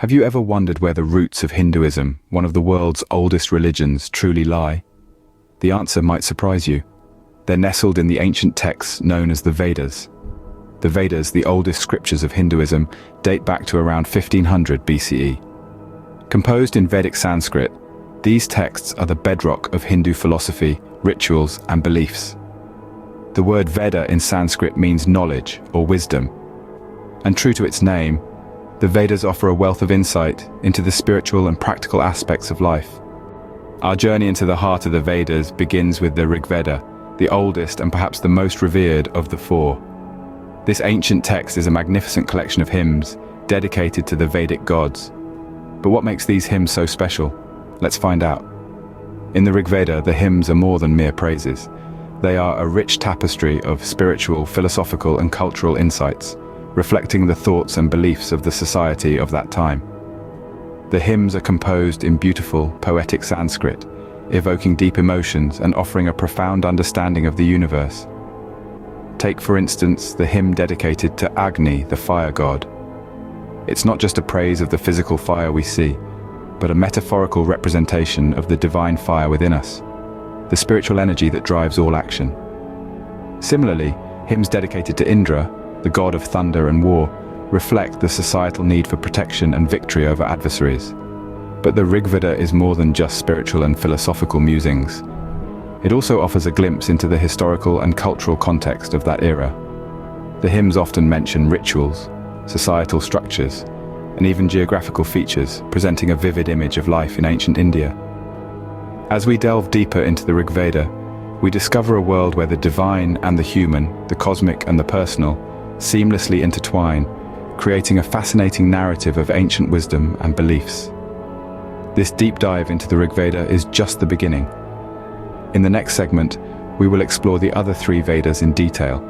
Have you ever wondered where the roots of Hinduism, one of the world's oldest religions, truly lie? The answer might surprise you. They're nestled in the ancient texts known as the Vedas. The Vedas, the oldest scriptures of Hinduism, date back to around 1500 BCE. Composed in Vedic Sanskrit, these texts are the bedrock of Hindu philosophy, rituals, and beliefs. The word Veda in Sanskrit means knowledge or wisdom. And true to its name, the Vedas offer a wealth of insight into the spiritual and practical aspects of life. Our journey into the heart of the Vedas begins with the Rigveda, the oldest and perhaps the most revered of the four. This ancient text is a magnificent collection of hymns dedicated to the Vedic gods. But what makes these hymns so special? Let's find out. In the Rigveda, the hymns are more than mere praises. They are a rich tapestry of spiritual, philosophical, and cultural insights, reflecting the thoughts and beliefs of the society of that time. The hymns are composed in beautiful, poetic Sanskrit, evoking deep emotions and offering a profound understanding of the universe. Take, for instance, the hymn dedicated to Agni, the fire god. It's not just a praise of the physical fire we see, but a metaphorical representation of the divine fire within us, the spiritual energy that drives all action. Similarly, hymns dedicated to Indra, the god of thunder and war, reflect the societal need for protection and victory over adversaries. But the Rigveda is more than just spiritual and philosophical musings. It also offers a glimpse into the historical and cultural context of that era. The hymns often mention rituals, societal structures, and even geographical features, presenting a vivid image of life in ancient India. As we delve deeper into the Rigveda, we discover a world where the divine and the human, the cosmic and the personal, seamlessly intertwine, creating a fascinating narrative of ancient wisdom and beliefs. This deep dive into the Rigveda is just the beginning. In the next segment, we will explore the other three Vedas in detail.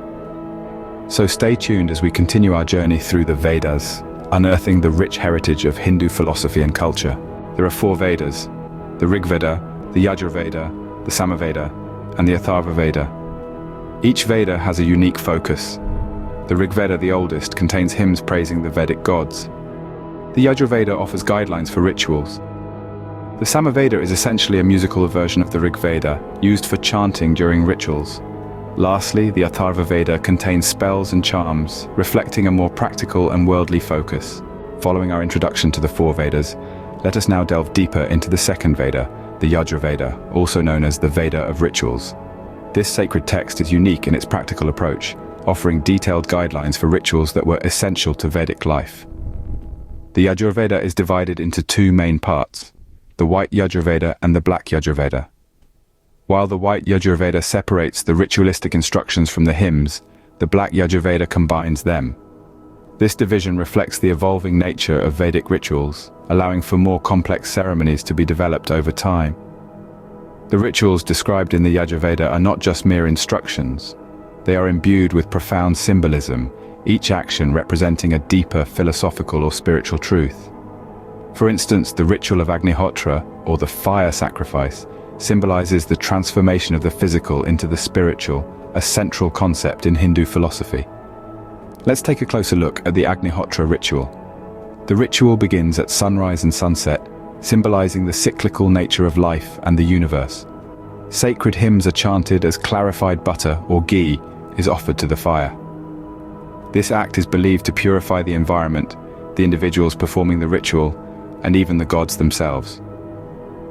So stay tuned as we continue our journey through the Vedas, unearthing the rich heritage of Hindu philosophy and culture. There are four Vedas: the Rigveda, the Yajurveda, the Samaveda, and the Atharvaveda. Each Veda has a unique focus. The Rigveda, the oldest, contains hymns praising the Vedic gods. The Yajurveda offers guidelines for rituals. The Samaveda is essentially a musical version of the Rigveda, used for chanting during rituals. Lastly, the Atharvaveda contains spells and charms, reflecting a more practical and worldly focus. Following our introduction to the four Vedas, let us now delve deeper into the second Veda, the Yajurveda, also known as the Veda of Rituals. This sacred text is unique in its practical approach, offering detailed guidelines for rituals that were essential to Vedic life. The Yajurveda is divided into two main parts: the White Yajurveda and the Black Yajurveda. While the White Yajurveda separates the ritualistic instructions from the hymns, the Black Yajurveda combines them. This division reflects the evolving nature of Vedic rituals, allowing for more complex ceremonies to be developed over time. The rituals described in the Yajurveda are not just mere instructions. They are imbued with profound symbolism, each action representing a deeper philosophical or spiritual truth. For instance, the ritual of Agnihotra, or the fire sacrifice, symbolizes the transformation of the physical into the spiritual, a central concept in Hindu philosophy. Let's take a closer look at the Agnihotra ritual. The ritual begins at sunrise and sunset, symbolizing the cyclical nature of life and the universe. Sacred hymns are chanted as clarified butter or ghee is offered to the fire. This act is believed to purify the environment, the individuals performing the ritual, and even the gods themselves.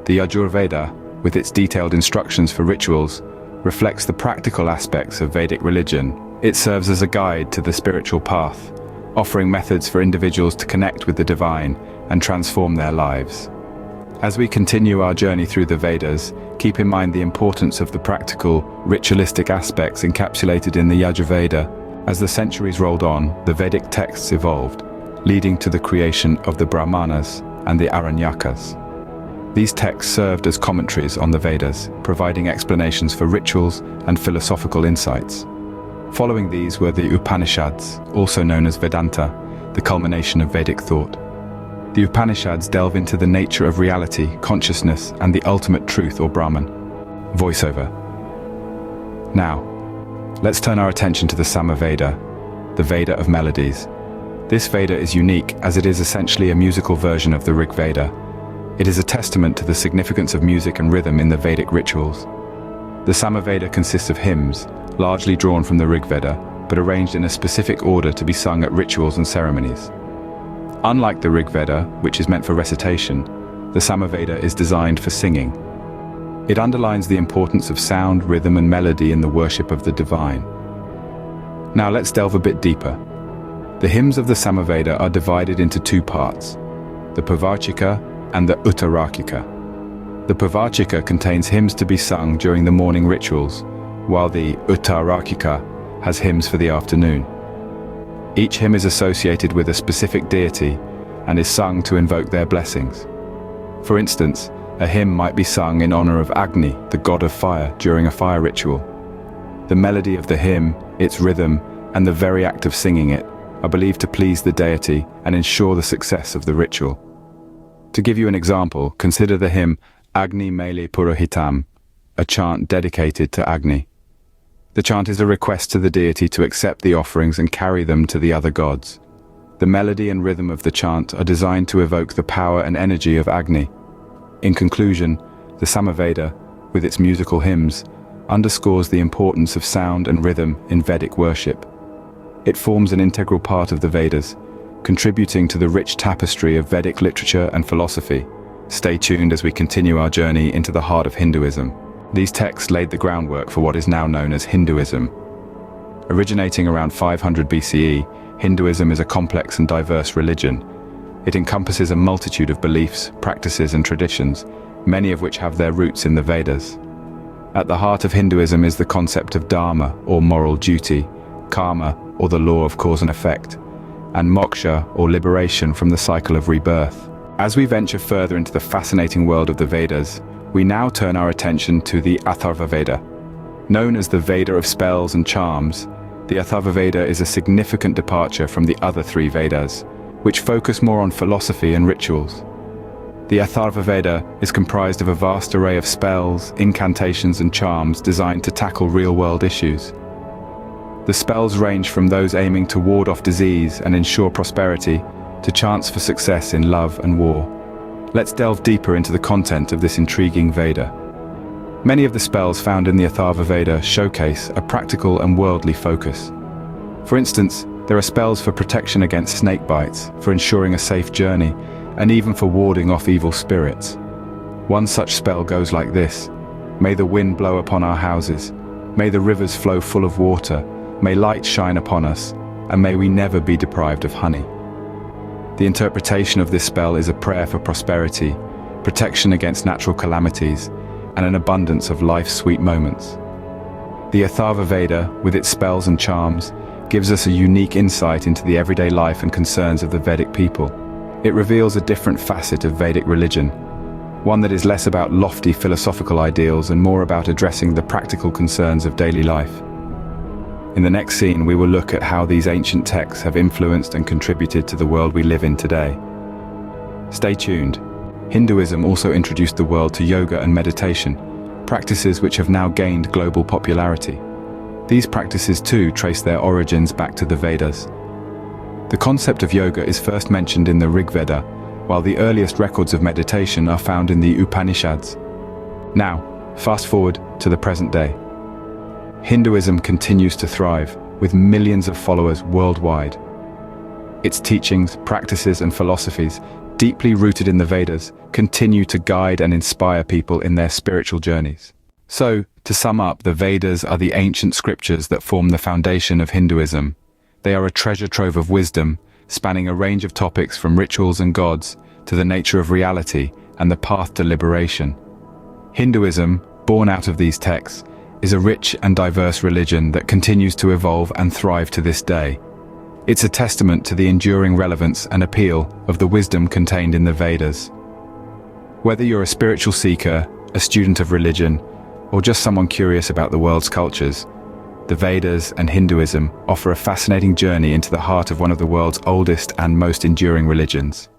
The Yajurveda, with its detailed instructions for rituals, reflects the practical aspects of Vedic religion. It serves as a guide to the spiritual path, offering methods for individuals to connect with the divine and transform their lives. As we continue our journey through the Vedas, keep in mind the importance of the practical, ritualistic aspects encapsulated in the Yajurveda. As the centuries rolled on, the Vedic texts evolved, leading to the creation of the Brahmanas and the Aranyakas. These texts served as commentaries on the Vedas, providing explanations for rituals and philosophical insights. Following these were the Upanishads, also known as Vedanta, the culmination of Vedic thought. The Upanishads delve into the nature of reality, consciousness, and the ultimate truth or Brahman. Voiceover. Now, let's turn our attention to the Samaveda, the Veda of melodies. This Veda is unique as it is essentially a musical version of the Rigveda. It is a testament to the significance of music and rhythm in the Vedic rituals. The Samaveda consists of hymns, largely drawn from the Rigveda, but arranged in a specific order to be sung at rituals and ceremonies. Unlike the Rigveda, which is meant for recitation, the Samaveda is designed for singing. It underlines the importance of sound, rhythm, and melody in the worship of the divine. Now let's delve a bit deeper. The hymns of the Samaveda are divided into two parts, the Pavarchika and the Uttarachika. The Pavarchika contains hymns to be sung during the morning rituals, while the Uttarachika has hymns for the afternoon. Each hymn is associated with a specific deity and is sung to invoke their blessings. For instance, a hymn might be sung in honor of Agni, the god of fire, during a fire ritual. The melody of the hymn, its rhythm, and the very act of singing it are believed to please the deity and ensure the success of the ritual. To give you an example, consider the hymn Agni Mele Purohitam, a chant dedicated to Agni. The chant is a request to the deity to accept the offerings and carry them to the other gods. The melody and rhythm of the chant are designed to evoke the power and energy of Agni. In conclusion, the Samaveda, with its musical hymns, underscores the importance of sound and rhythm in Vedic worship. It forms an integral part of the Vedas, contributing to the rich tapestry of Vedic literature and philosophy. Stay tuned as we continue our journey into the heart of Hinduism. These texts laid the groundwork for what is now known as Hinduism. Originating around 500 BCE, Hinduism is a complex and diverse religion. It encompasses a multitude of beliefs, practices, and traditions, many of which have their roots in the Vedas. At the heart of Hinduism is the concept of dharma, or moral duty, karma, or the law of cause and effect, and moksha, or liberation from the cycle of rebirth. As we venture further into the fascinating world of the Vedas, we now turn our attention to the Atharvaveda. Known as the Veda of spells and charms, the Atharvaveda is a significant departure from the other three Vedas, which focus more on philosophy and rituals. The Atharvaveda is comprised of a vast array of spells, incantations, and charms designed to tackle real-world issues. The spells range from those aiming to ward off disease and ensure prosperity, to chants for success in love and war. Let's delve deeper into the content of this intriguing Veda. Many of the spells found in the Atharvaveda showcase a practical and worldly focus. For instance, there are spells for protection against snake bites, for ensuring a safe journey, and even for warding off evil spirits. One such spell goes like this: May the wind blow upon our houses, may the rivers flow full of water, may light shine upon us, and may we never be deprived of honey. The interpretation of this spell is a prayer for prosperity, protection against natural calamities, and an abundance of life's sweet moments. The Atharvaveda, with its spells and charms, gives us a unique insight into the everyday life and concerns of the Vedic people. It reveals a different facet of Vedic religion, one that is less about lofty philosophical ideals and more about addressing the practical concerns of daily life. In the next scene, we will look at how these ancient texts have influenced and contributed to the world we live in today. Stay tuned. Hinduism also introduced the world to yoga and meditation, practices which have now gained global popularity. These practices too trace their origins back to the Vedas. The concept of yoga is first mentioned in the Rigveda, while the earliest records of meditation are found in the Upanishads. Now, fast forward to the present day. Hinduism continues to thrive, with millions of followers worldwide. Its teachings, practices, and philosophies, deeply rooted in the Vedas, continue to guide and inspire people in their spiritual journeys. So, to sum up, the Vedas are the ancient scriptures that form the foundation of Hinduism. They are a treasure trove of wisdom, spanning a range of topics from rituals and gods to the nature of reality and the path to liberation. Hinduism, born out of these texts, is a rich and diverse religion that continues to evolve and thrive to this day. It's a testament to the enduring relevance and appeal of the wisdom contained in the Vedas. Whether you're a spiritual seeker, a student of religion, or just someone curious about the world's cultures, the Vedas and Hinduism offer a fascinating journey into the heart of one of the world's oldest and most enduring religions.